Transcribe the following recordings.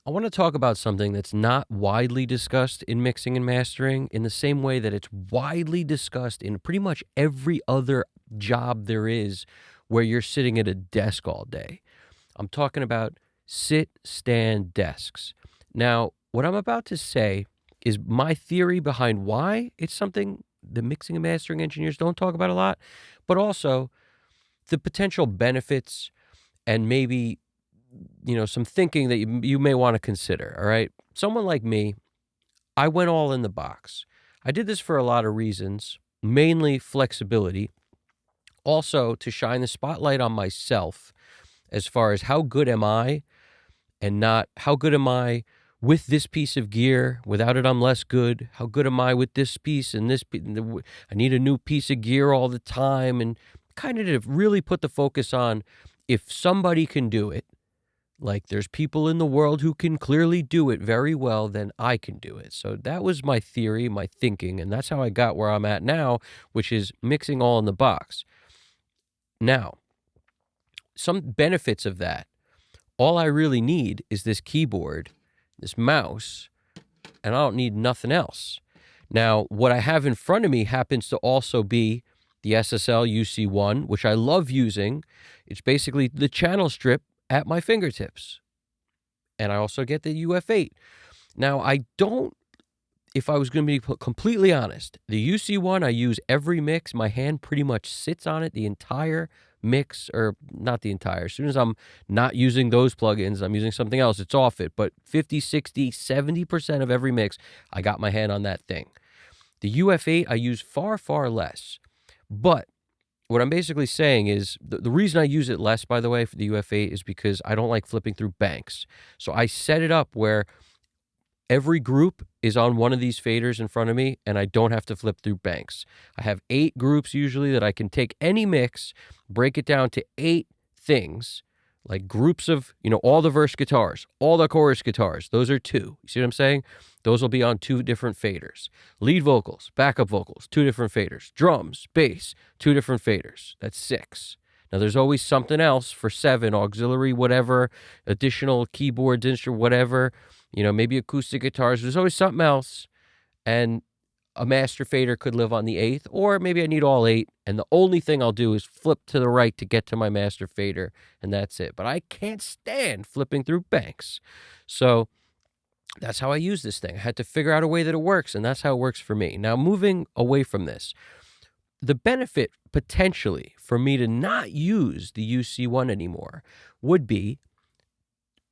I want to talk about something that's not widely discussed in mixing and mastering in the same way that it's widely discussed in pretty much every other job there is where you're sitting at a desk all day. I'm talking about stand desks. Now, what I'm about to say is my theory behind why it's something the mixing and mastering engineers don't talk about a lot, but also the potential benefits and maybe some thinking that you may want to consider. All right. Someone like me, I went all in the box. I did this for a lot of reasons, mainly flexibility, also to shine the spotlight on myself as far as how good am I and not how good am I with this piece of gear. Without it, I'm less good. How good am I with this piece and this? I need a new piece of gear all the time, and kind of to really put the focus on if somebody can do it. Like there's people in the world who can clearly do it very well, then I can do it. So that was my theory, my thinking, and that's how I got where I'm at now, which is mixing all in the box. Now, some benefits of that. All I really need is this keyboard, this mouse, and I don't need nothing else. Now, what I have in front of me happens to also be the SSL UC1, which I love using. It's basically the channel strip at my fingertips. And I also get the UF8. Now, if I was going to be completely honest, the UC1 I use every mix. My hand pretty much sits on it the entire mix, or not the entire. As soon as I'm not using those plugins, I'm using something else, it's off it. But 50, 60, 70% of every mix, I got my hand on that thing. The UF8 I use far, far less. But what I'm basically saying is the reason I use it less, by the way, for the UF8 is because I don't like flipping through banks. So I set it up where every group is on one of these faders in front of me, and I don't have to flip through banks. I have 8 groups usually that I can take any mix, break it down to 8 things, like groups of, all the verse guitars, all the chorus guitars. Those are 2. You see what I'm saying? Those will be on 2 different faders. Lead vocals, backup vocals, 2 different faders. Drums, bass, 2 different faders. That's 6. Now, there's always something else for 7, auxiliary, whatever, additional keyboards, instrument, whatever, maybe acoustic guitars. There's always something else, and a master fader could live on the 8th, or maybe I need all 8, and the only thing I'll do is flip to the right to get to my master fader, and that's it. But I can't stand flipping through banks. So that's how I use this thing. I had to figure out a way that it works, and that's how it works for me. Now, moving away from this, the benefit potentially for me to not use the UC1 anymore would be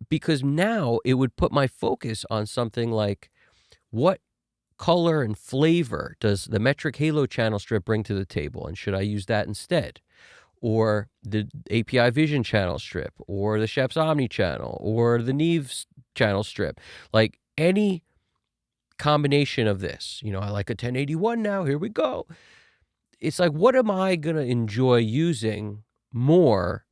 because now it would put my focus on something like what color and flavor does the metric halo channel strip bring to the table, and should I use that instead? Or the API Vision channel strip, or the Sheps Omni channel, or the Neves channel strip. Like any combination of this, I like a 1081 now, here we go. It's like, what am I going to enjoy using more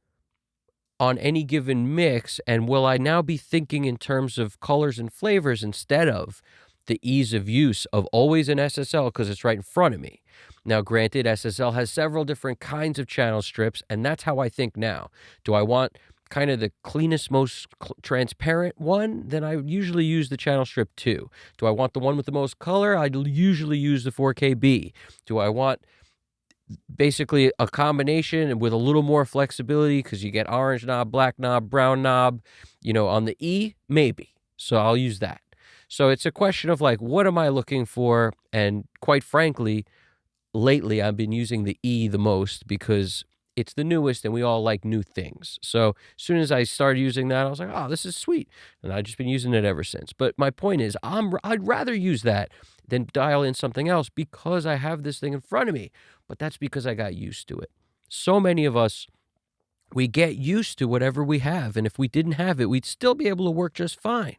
on any given mix? And will I now be thinking in terms of colors and flavors instead of the ease of use of always an SSL because it's right in front of me? Now, granted, SSL has several different kinds of channel strips, and that's how I think now. Do I want kind of the cleanest, most transparent one? Then I usually use the channel strip 2. Do I want the one with the most color? I usually use the 4KB. Do I want basically a combination with a little more flexibility because you get orange knob, black knob, brown knob, on the E? Maybe. So I'll use that. So it's a question of like, what am I looking for? And quite frankly, lately I've been using the E the most because it's the newest and we all like new things. So as soon as I started using that, I was like, oh, this is sweet. And I've just been using it ever since. But my point is, I'd rather use that than dial in something else because I have this thing in front of me. But that's because I got used to it. So many of us, we get used to whatever we have. And if we didn't have it, we'd still be able to work just fine.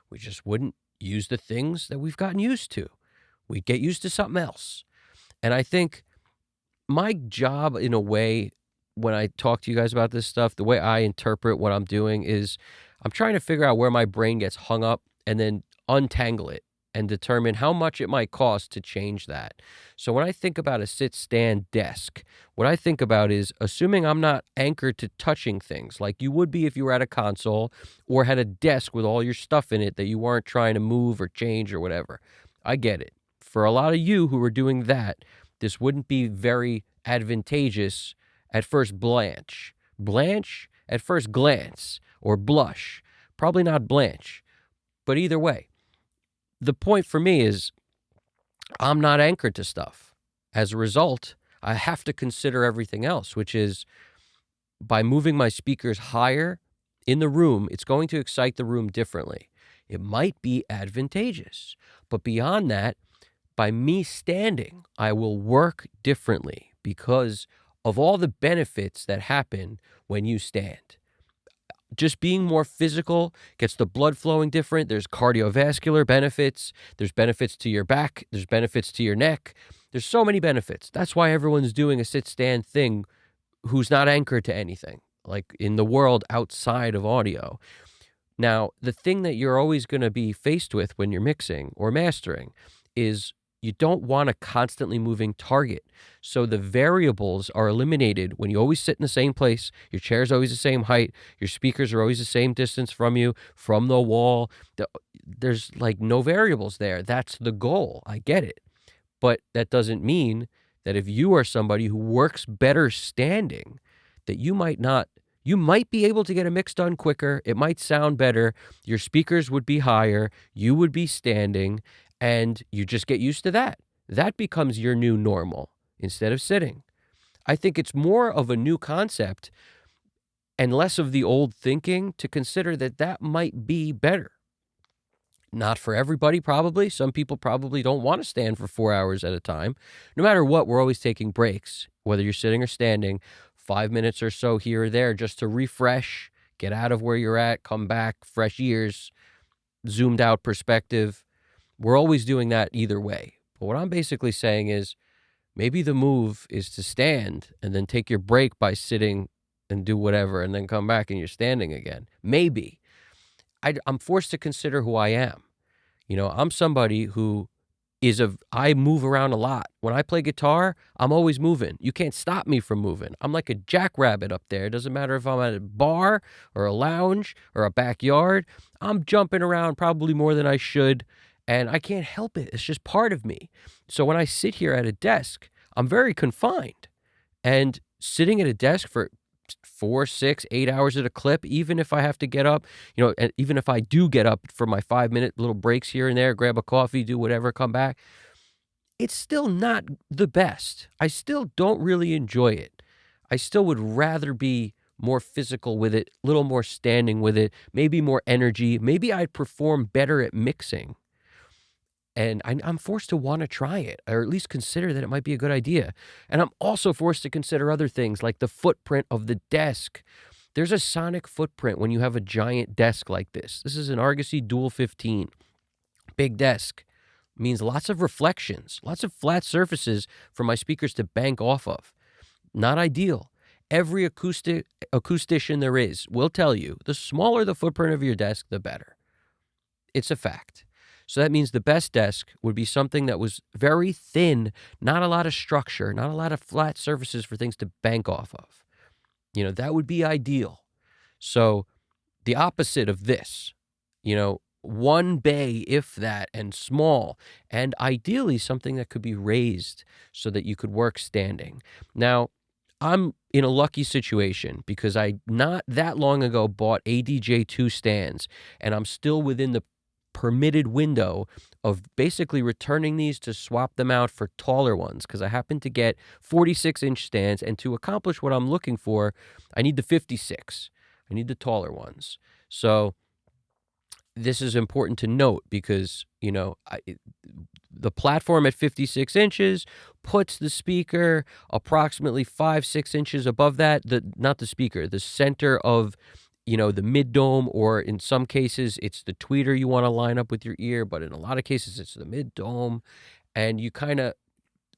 We just wouldn't use the things that we've gotten used to. We'd get used to something else. And I think my job, in a way, when I talk to you guys about this stuff, the way I interpret what I'm doing is I'm trying to figure out where my brain gets hung up and then untangle it and determine how much it might cost to change that. So when I think about a sit-stand desk, what I think about is assuming I'm not anchored to touching things like you would be if you were at a console or had a desk with all your stuff in it that you weren't trying to move or change or whatever. I get it. For a lot of you who are doing that, this wouldn't be very advantageous at first blanch at first glance, or blush. Probably not blanch. But either way, the point for me is I'm not anchored to stuff. As a result, I have to consider everything else, which is by moving my speakers higher in the room, it's going to excite the room differently. It might be advantageous. But beyond that, by me standing, I will work differently because of all the benefits that happen when you stand. Just being more physical gets the blood flowing different. There's cardiovascular benefits. There's benefits to your back. There's benefits to your neck. There's so many benefits. That's why everyone's doing a sit-stand thing who's not anchored to anything, like in the world outside of audio. Now, the thing that you're always going to be faced with when you're mixing or mastering is you don't want a constantly moving target. So the variables are eliminated when you always sit in the same place. Your chair's always the same height. Your speakers are always the same distance from you, from the wall. There's like no variables there. That's the goal. I get it. But that doesn't mean that if you are somebody who works better standing, that you might be able to get a mix done quicker. It might sound better. Your speakers would be higher. You would be standing. And you just get used to that. That becomes your new normal instead of sitting. I think it's more of a new concept and less of the old thinking to consider that that might be better. Not for everybody, probably. Some people probably don't want to stand for 4 hours at a time. No matter what, we're always taking breaks, whether you're sitting or standing, 5 minutes or so here or there just to refresh, get out of where you're at, come back, fresh ears, zoomed out perspective. We're always doing that either way. But what I'm basically saying is maybe the move is to stand and then take your break by sitting and do whatever and then come back and you're standing again. Maybe. I'm forced to consider who I am. I'm somebody who I move around a lot. When I play guitar, I'm always moving. You can't stop me from moving. I'm like a jackrabbit up there. It doesn't matter if I'm at a bar or a lounge or a backyard. I'm jumping around probably more than I should. And I can't help it. It's just part of me. So when I sit here at a desk, I'm very confined. And sitting at a desk for 4, 6, 8 hours at a clip, even if I have to get up, and even if I do get up for my 5-minute little breaks here and there, grab a coffee, do whatever, come back, it's still not the best. I still don't really enjoy it. I still would rather be more physical with it, a little more standing with it, maybe more energy. Maybe I'd perform better at mixing. And I'm forced to want to try it, or at least consider that it might be a good idea. And I'm also forced to consider other things like the footprint of the desk. There's a sonic footprint when you have a giant desk like this. This is an Argosy Dual 15. Big desk. Means lots of reflections, lots of flat surfaces for my speakers to bank off of. Not ideal. Every acoustician there is will tell you the smaller the footprint of your desk, the better. It's a fact. So that means the best desk would be something that was very thin, not a lot of structure, not a lot of flat surfaces for things to bank off of. That would be ideal. So the opposite of this, one bay, if that, and small, and ideally something that could be raised so that you could work standing. Now, I'm in a lucky situation because I not that long ago bought ADJ2 stands, and I'm still within the permitted window of basically returning these to swap them out for taller ones because I happen to get 46-inch stands, and to accomplish what I'm looking for, I need the 56. I need the taller ones. So this is important to note because, the platform at 56 inches puts the speaker approximately 5-6 inches above that, the center of the mid-dome, or in some cases, it's the tweeter you want to line up with your ear, but in a lot of cases, it's the mid-dome, and you kind of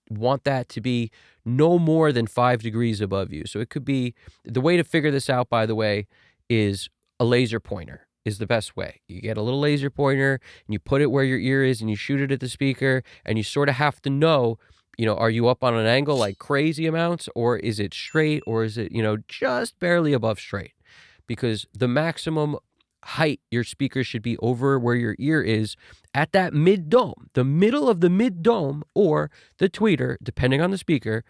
want that to be no more than 5 degrees above you. So it could be, the way to figure this out, by the way, is a laser pointer. is the best way. You get a little laser pointer and you put it where your ear is and you shoot it at the speaker, and you sort of have to know, are you up on an angle like crazy amounts, or is it straight, or is it, just barely above straight? Because the maximum height your speaker should be over where your ear is at that mid dome, the middle of the mid dome or the tweeter, depending on the speaker.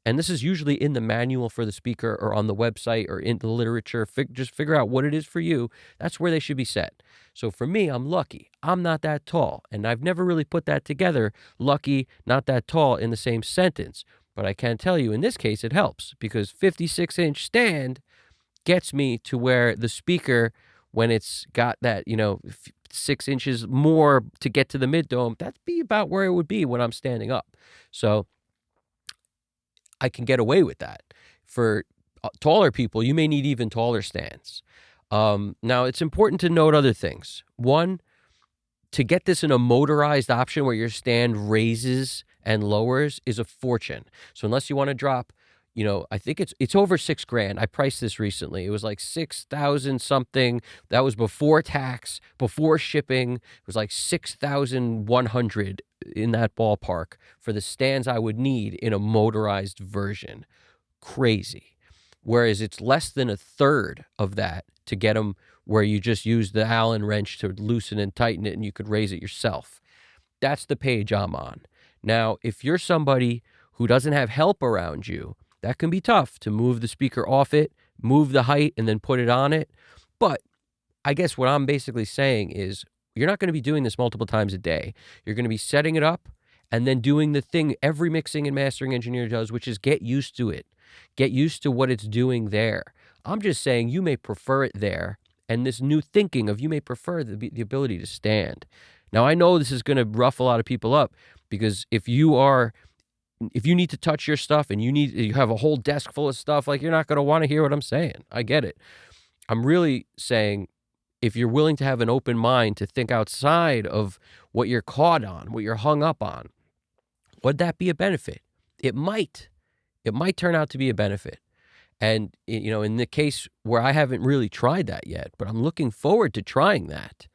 And this is usually in the manual for the speaker or on the website or in the literature. Just figure out what it is for you. That's where they should be set. So for me, I'm lucky. I'm not that tall. And I've never really put that together, lucky, not that tall, in the same sentence. But I can tell you in this case, it helps because 56-inch stand gets me to where the speaker, when it's got that, 6 inches more to get to the mid dome, that'd be about where it would be when I'm standing up. So I can get away with that. For taller people, you may need even taller stands. Now, it's important to note other things. One, to get this in a motorized option where your stand raises and lowers is a fortune. So unless you want to drop, I think it's over $6,000. I priced this recently. It was like 6,000 something. That was before tax, before shipping. It was like 6,100 in that ballpark for the stands I would need in a motorized version. Crazy. Whereas it's less than a third of that to get them where you just use the Allen wrench to loosen and tighten it and you could raise it yourself. That's the page I'm on. Now, if you're somebody who doesn't have help around you, that can be tough to move the speaker off it, move the height, and then put it on it. But I guess what I'm basically saying is you're not going to be doing this multiple times a day. You're going to be setting it up and then doing the thing every mixing and mastering engineer does, which is get used to it. Get used to what it's doing there. I'm just saying you may prefer it there, and this new thinking of you may prefer the ability to stand. Now, I know this is going to rough a lot of people up because if you need to touch your stuff and you have a whole desk full of stuff, like, you're not going to want to hear what I'm saying. I get it. I'm really saying if you're willing to have an open mind to think outside of what you're caught on, what you're hung up on, would that be a benefit? It might. It might turn out to be a benefit. And, in the case where I haven't really tried that yet, but I'm looking forward to trying that,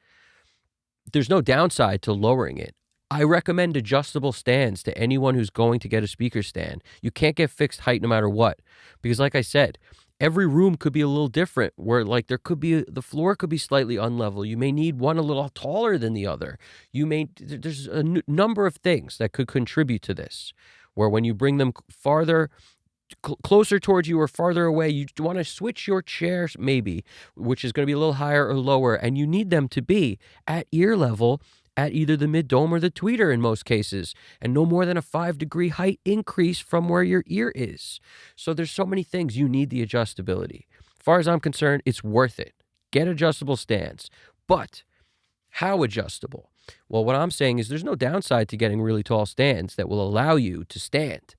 there's no downside to lowering it. I recommend adjustable stands to anyone who's going to get a speaker stand. You can't get fixed height no matter what. Because like I said, every room could be a little different where the floor could be slightly unlevel. You may need one a little taller than the other. There's a number of things that could contribute to this, where when you bring them farther, closer towards you or farther away, you want to switch your chairs maybe, which is going to be a little higher or lower, and you need them to be at ear level at either the mid-dome or the tweeter in most cases, and no more than a 5-degree height increase from where your ear is. So there's so many things you need the adjustability. As far as I'm concerned, it's worth it. Get adjustable stands. But how adjustable? Well, what I'm saying is there's no downside to getting really tall stands that will allow you to stand,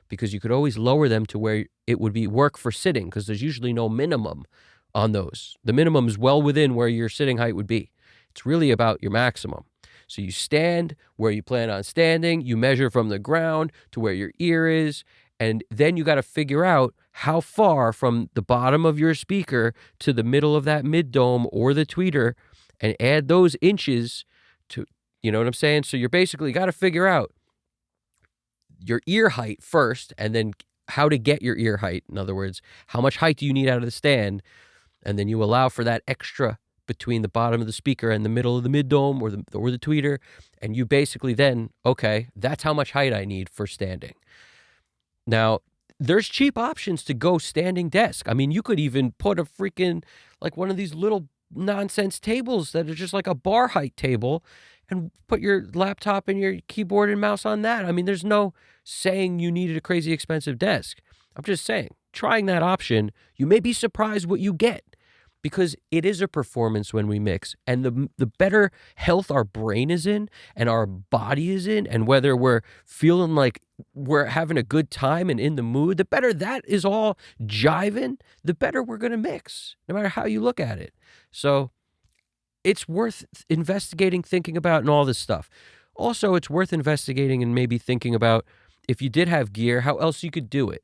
because you could always lower them to where it would be work for sitting, because there's usually no minimum on those. The minimum is well within where your sitting height would be. It's really about your maximum. So you stand where you plan on standing, you measure from the ground to where your ear is, and then you got to figure out how far from the bottom of your speaker to the middle of that mid-dome or the tweeter, and add those inches to, you know what I'm saying? So you're basically got to figure out your ear height first, and then how to get your ear height. In other words, how much height do you need out of the stand? And then you allow for that extra between the bottom of the speaker and the middle of the mid-dome or the tweeter. And you basically then, okay, that's how much height I need for standing. Now, there's cheap options to go standing desk. I mean, you could even put a freaking, like one of these little nonsense tables that are just like a bar height table, and put your laptop and your keyboard and mouse on that. I mean, there's no saying you needed a crazy expensive desk. I'm just saying, trying that option, you may be surprised what you get, because it is a performance when we mix. And the better health our brain is in and our body is in, and whether we're feeling like we're having a good time and in the mood, the better that is all jiving, the better we're going to mix, no matter how you look at it. So it's worth investigating, thinking about, and all this stuff. Also, it's worth investigating and maybe thinking about, if you did have gear, how else you could do it.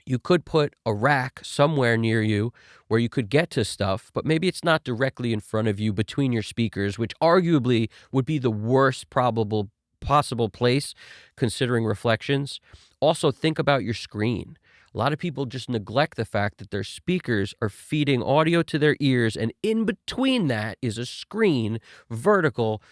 You could put a rack somewhere near you where you could get to stuff, but maybe it's not directly in front of you between your speakers, which arguably would be the worst probable possible place considering reflections. Also, think about your screen. A lot of people just neglect the fact that their speakers are feeding audio to their ears, and in between that is a screen, vertical,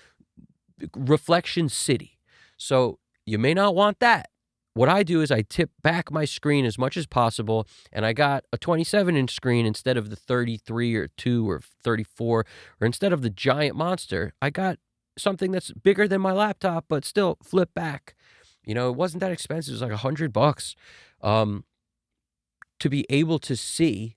reflection city. So you may not want that. What I do is I tip back my screen as much as possible, and I got a 27-inch screen instead of the 33 or 2 or 34, or instead of the giant monster, I got something that's bigger than my laptop, but still flip back. You know, it wasn't that expensive. It was like $100 to be able to see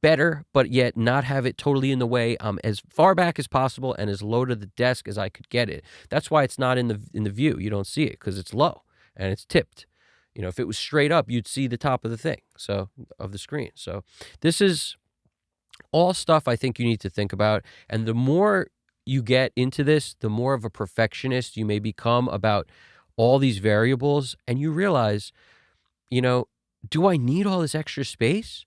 better, but yet not have it totally in the way. As far back as possible and as low to the desk as I could get it. That's why it's not in the view. You don't see it because it's low and it's tipped. You know, if it was straight up, you'd see the top of the thing, so of the screen. So this is all stuff I think you need to think about. And the more you get into this, the more of a perfectionist you may become about all these variables, and you realize, you know, do I need all this extra space?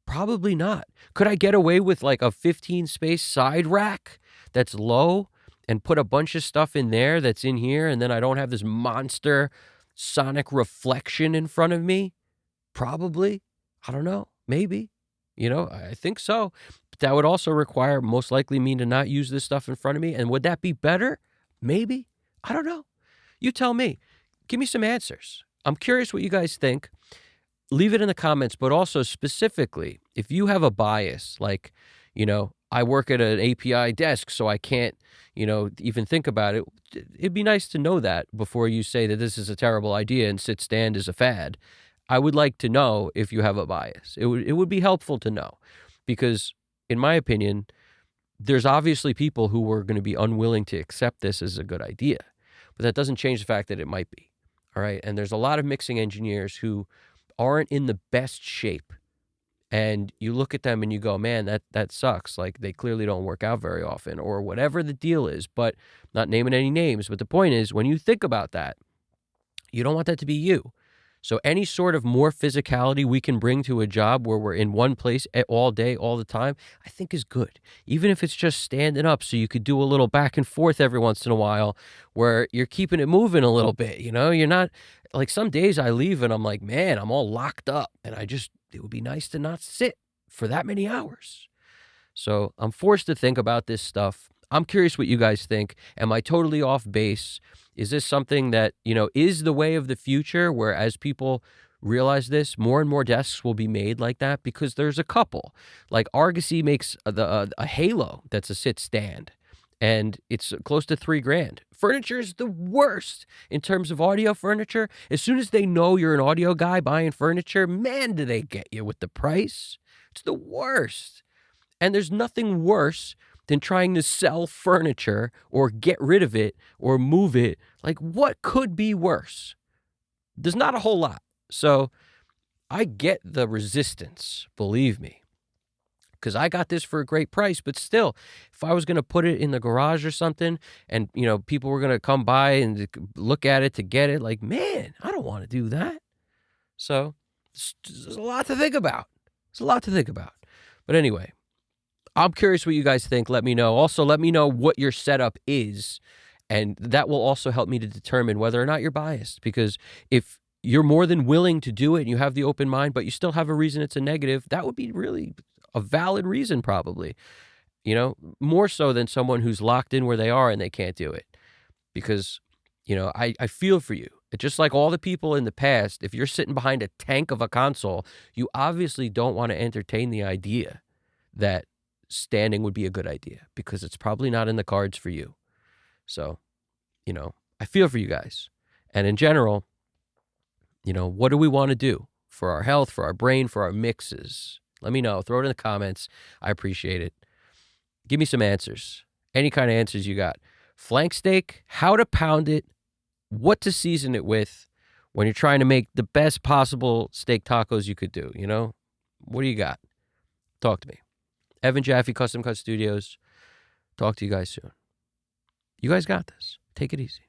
Probably not. Could I get away with like a 15 space side rack that's low and put a bunch of stuff in there that's in here, and then I don't have this monster sonic reflection in front of me? Probably. I don't know. Maybe. You know, I think so. But that would also require most likely me to not use this stuff in front of me. And would that be better? Maybe. I don't know. You tell me. Give me some answers. I'm curious what you guys think. Leave it in the comments, but also specifically, if you have a bias, like, you know, I work at an API desk, so I can't, you know, even think about it. It'd be nice to know that before you say that this is a terrible idea and sit stand is a fad. I would like to know if you have a bias. It would be helpful to know, because in my opinion, there's obviously people who are going to be unwilling to accept this as a good idea, but that doesn't change the fact that it might be. All right. And there's a lot of mixing engineers who aren't in the best shape, and you look at them and you go, man, that sucks. Like, they clearly don't work out very often, or whatever the deal is. But not naming any names, but the point is, when you think about that, you don't want that to be you. So any sort of more physicality we can bring to a job where we're in one place all day, all the time, I think is good. Even if it's just standing up so you could do a little back and forth every once in a while where you're keeping it moving a little bit, you know? You're not, like, some days I leave and I'm like, man, I'm all locked up, and it would be nice to not sit for that many hours. So I'm forced to think about this stuff. I'm curious what you guys think. Am I totally off base? Is this something that, you know, is the way of the future, where as people realize this, more and more desks will be made like that? Because there's a couple. Like Argosy makes a Halo that's a sit stand, and it's close to $3,000. Furniture is the worst in terms of audio furniture. As soon as they know you're an audio guy buying furniture, man, do they get you with the price. It's the worst. And there's nothing worse than trying to sell furniture or get rid of it or move it. Like, what could be worse? There's not a whole lot. So I get the resistance, believe me, because I got this for a great price. But still, if I was going to put it in the garage or something, and, you know, people were going to come by and look at it to get it, like, man, I don't want to do that. So there's a lot to think about. There's a lot to think about. But anyway, I'm curious what you guys think. Let me know. Also, let me know what your setup is, and that will also help me to determine whether or not you're biased. Because if you're more than willing to do it and you have the open mind, but you still have a reason it's a negative, that would be really a valid reason, probably, you know, more so than someone who's locked in where they are and they can't do it. Because, you know, I feel for you. It's just like all the people in the past, if you're sitting behind a tank of a console, you obviously don't want to entertain the idea that standing would be a good idea, because it's probably not in the cards for you. So, you know, I feel for you guys. And in general, you know, what do we want to do for our health, for our brain, for our mixes? Let me know. Throw it in the comments. I appreciate it. Give me some answers. Any kind of answers you got. Flank steak, how to pound it, what to season it with when you're trying to make the best possible steak tacos you could do, you know? What do you got? Talk to me. Evan Jaffe, Custom Cut Studios. Talk to you guys soon. You guys got this. Take it easy.